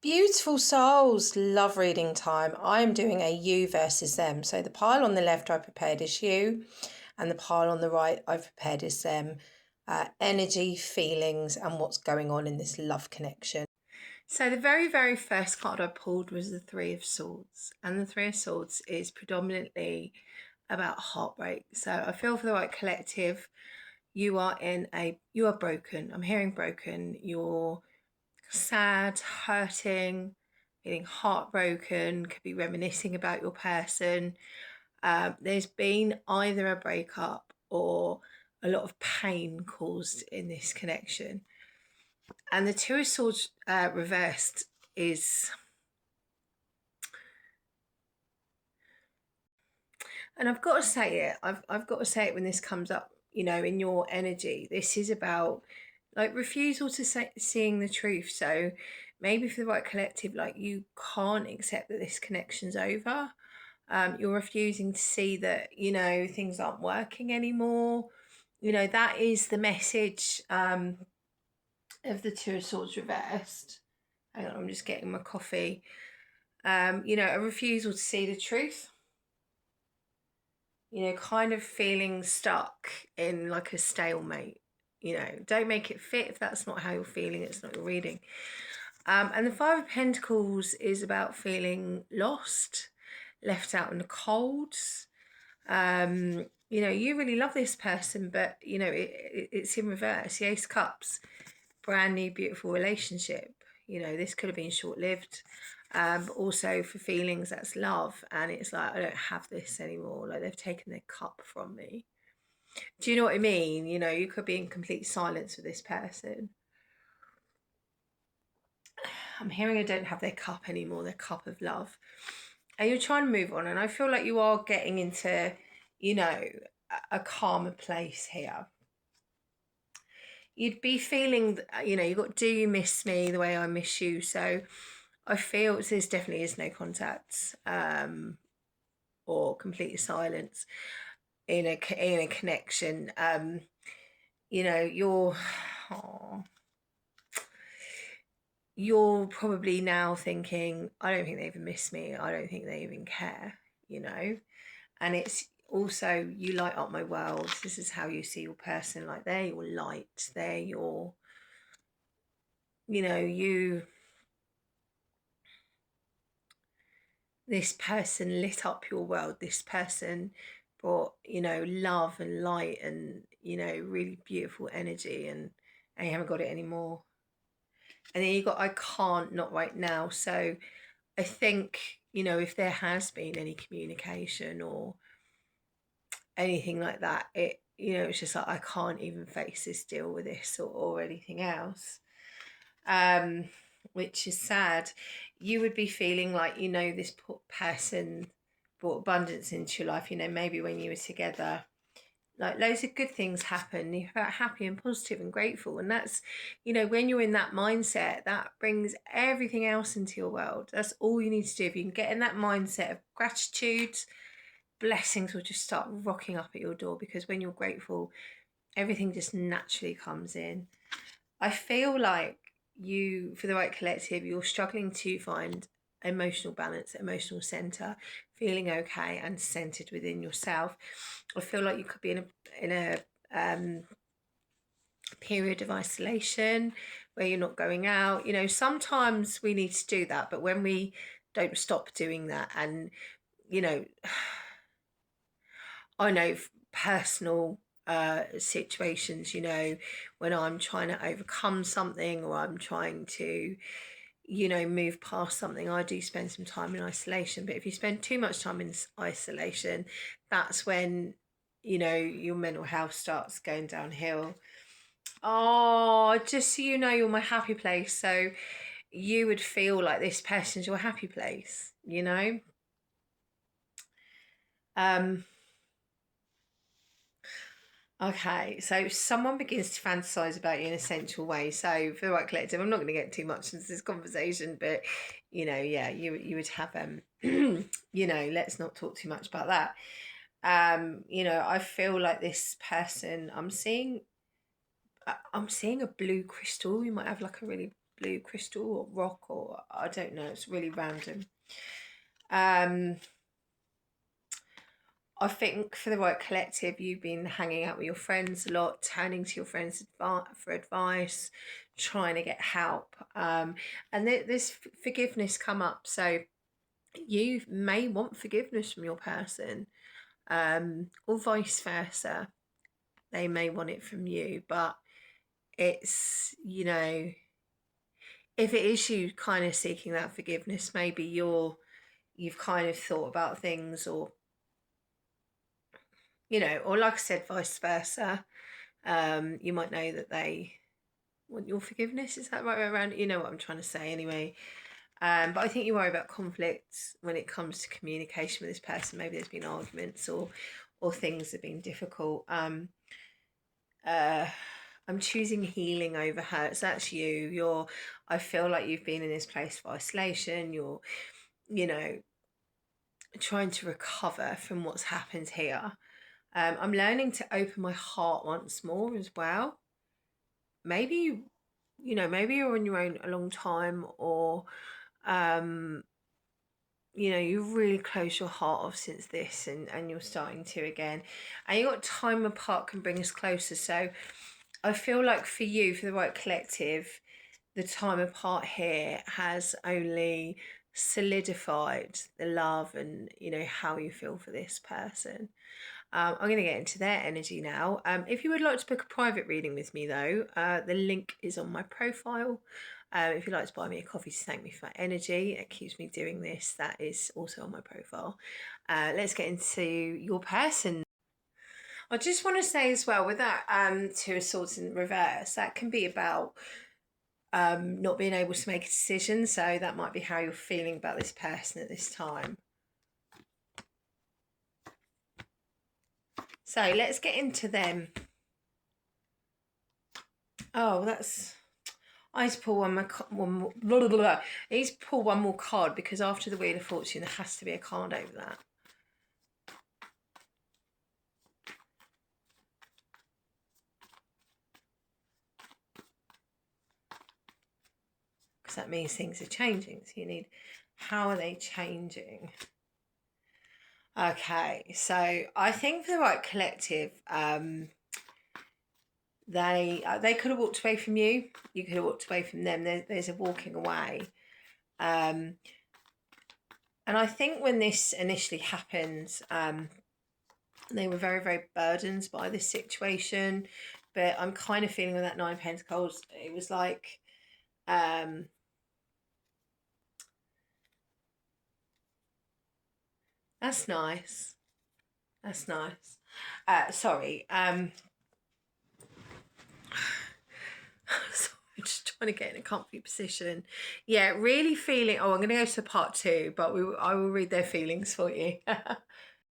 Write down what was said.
Beautiful souls, love reading time. I'm doing a you versus them. So the pile on the left I prepared is you, and the pile on the right I've prepared is them. Energy, feelings, and what's going on in this love connection. So the very, very first card I pulled was the Three of Swords, and the Three of Swords is predominantly about heartbreak. So I feel for the right collective, you are broken. I'm hearing broken. You're sad, hurting, feeling heartbroken, could be reminiscing about your person. There's been either a breakup or a lot of pain caused in this connection. And the Two of Swords reversed is, and I've got to say it, I've got to say it when this comes up, in your energy. This is about like refusal to seeing the truth. So maybe for the right collective, like you can't accept that this connection's over. You're refusing to see that, things aren't working anymore. That is the message of the Two of Swords reversed. Hang on, I'm just getting my coffee. A refusal to see the truth. Kind of feeling stuck in like a stalemate. Don't make it fit if that's not how you're feeling, it's not your reading. And the Five of Pentacles is about feeling lost, left out in the cold. You really love this person, but it's in reverse. The Ace of Cups, brand new, beautiful relationship. This could have been short-lived. But also for feelings, that's love, and it's like, I don't have this anymore. Like they've taken their cup from me. Do you know what I mean? You could be in complete silence with this person. I'm hearing I don't have their cup anymore, their cup of love. And you're trying to move on, and I feel like you are getting into, a calmer place here. You'd be feeling, you've got do you miss me the way I miss you. So I feel there's definitely is no contact or complete silence in a connection. You're you're probably now thinking, I don't think they even miss me. I don't think they even care, And it's also, you light up my world. This is how you see your person. Like they're your light. They're your, this person lit up your world. This person brought, love and light and, really beautiful energy, and you haven't got it anymore. And then you got, I can't, not right now. So I think, if there has been any communication or anything like that, it's just like, I can't even face this, deal with this or anything else. Which is sad. You would be feeling like, this person brought abundance into your life, maybe when you were together, like loads of good things happen. You felt happy and positive and grateful. And that's, when you're in that mindset, that brings everything else into your world. That's all you need to do. If you can get in that mindset of gratitude, blessings will just start rocking up at your door, because when you're grateful, everything just naturally comes in. I feel like you, for the right collective, you're struggling to find emotional balance, emotional center, feeling okay and centered within yourself. I feel like you could be in a period of isolation where you're not going out. Sometimes we need to do that, but when we don't stop doing that, and I know personal situations, when I'm trying to overcome something or I'm trying to, move past something, I do spend some time in isolation. But if you spend too much time in isolation, that's when, your mental health starts going downhill. Oh, just so you know, you're my happy place. So you would feel like this person's your happy place, Okay, so someone begins to fantasize about you in a sensual way. So for the right collective, I'm not going to get too much into this conversation, but yeah, you would have let's not talk too much about that. I feel like this person, I'm seeing a blue crystal. You might have like a really blue crystal or rock, or I don't know, it's really random. I think for the right collective, you've been hanging out with your friends a lot, turning to your friends for advice, trying to get help. And this forgiveness come up. So you may want forgiveness from your person, or vice versa. They may want it from you, but it's, you know, if it is you kind of seeking that forgiveness, maybe you've kind of thought about things, or, you know, or like I said, vice versa. You might know that they want your forgiveness. Is that right way around? You know what I'm trying to say anyway. But I think you worry about conflicts when it comes to communication with this person. Maybe there's been arguments, or things have been difficult. I'm choosing healing over hurt. So that's you. I feel like you've been in this place of isolation. You're, you know, trying to recover from what's happened here. I'm learning to open my heart once more as well. Maybe, you know, maybe you're on your own a long time, or, you know, you really closed your heart off since this, and you're starting to again. And you got time apart can bring us closer. So I feel like for you, for the right collective, the time apart here has only solidified the love and, you know, how you feel for this person. I'm going to get into their energy now. If you would like to book a private reading with me, though, the link is on my profile. If you'd like to buy me a coffee to thank me for my energy, it keeps me doing this. That is also on my profile. Let's get into your person. I just want to say as well, with that Two of Swords in reverse, that can be about not being able to make a decision. So that might be how you're feeling about this person at this time. So let's get into them. Oh, that's... I need to pull one more, blah, blah, blah. I need to pull one more card, because after the Wheel of Fortune, there has to be a card over that. Because that means things are changing. So you need, how are they changing? Okay, so I think for the right collective, they could have walked away from you. You could have walked away from them. There's a walking away. And I think when this initially happened, they were very, very burdened by this situation. But I'm kind of feeling with that Nine of Pentacles, it was like, that's nice. That's nice. Sorry. So I'm just trying to get in a comfy position. Yeah, really feeling... Oh, I'm going to go to part 2, but I will read their feelings for you.